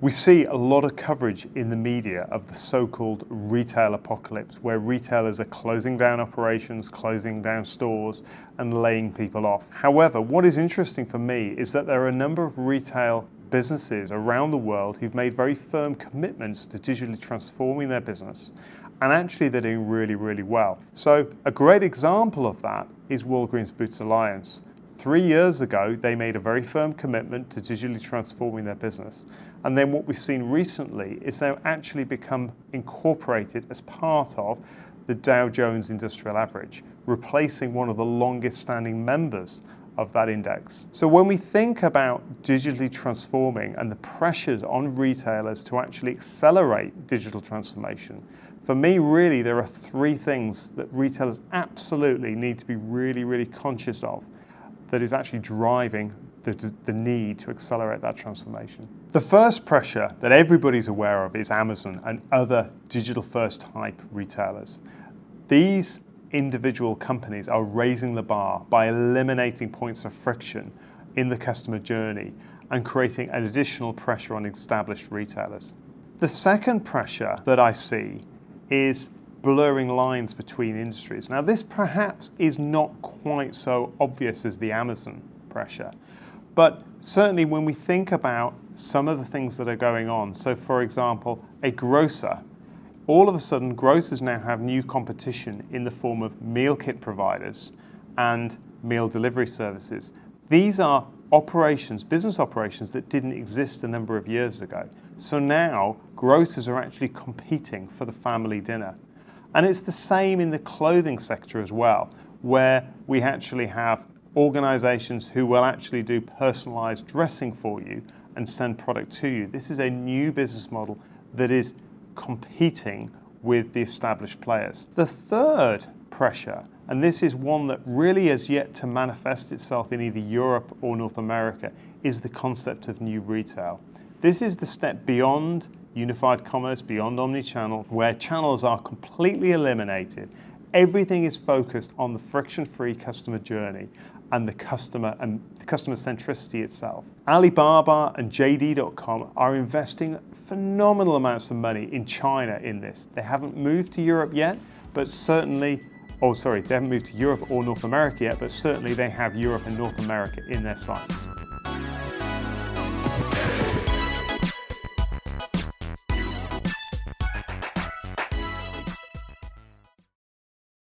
We see a lot of coverage in the media of the so-called retail apocalypse, where retailers are closing down operations, closing down stores, and laying people off. However, what is interesting for me is that there are a number of retail businesses around the world who've made very firm commitments to digitally transforming their business, and actually they're doing really, really well. So a great example of that is Walgreens Boots Alliance. 3 years ago, they made a very firm commitment to digitally transforming their business. And then what we've seen recently is they've actually become incorporated as part of the Dow Jones Industrial Average, replacing one of the longest standing members of that index. So when we think about digitally transforming and the pressures on retailers to actually accelerate digital transformation, for me, really, there are 3 things that retailers absolutely need to be really, really conscious of that is actually driving the need to accelerate that transformation. The first pressure that everybody's aware of is Amazon and other digital first type retailers. These individual companies are raising the bar by eliminating points of friction in the customer journey and creating an additional pressure on established retailers. The second pressure that I see is blurring lines between industries. Now, this perhaps is not quite so obvious as the Amazon pressure, but certainly when we think about some of the things that are going on, so for example, a grocer, all of a sudden grocers now have new competition in the form of meal kit providers and meal delivery services. These are operations, business operations that didn't exist a number of years ago. So now grocers are actually competing for the family dinner. And it's the same in the clothing sector as well, where we actually have organizations who will actually do personalized dressing for you and send product to you. This is a new business model that is competing with the established players. The third pressure, and this is one that really has yet to manifest itself in either Europe or North America, is the concept of new retail. This is the step beyond unified commerce, beyond omnichannel, where channels are completely eliminated. Everything is focused on the friction-free customer journey and the customer centricity itself. Alibaba and JD.com are investing phenomenal amounts of money in China in this. They haven't moved to Europe yet, but certainly, they haven't moved to Europe or North America yet, but certainly they have Europe and North America in their sights.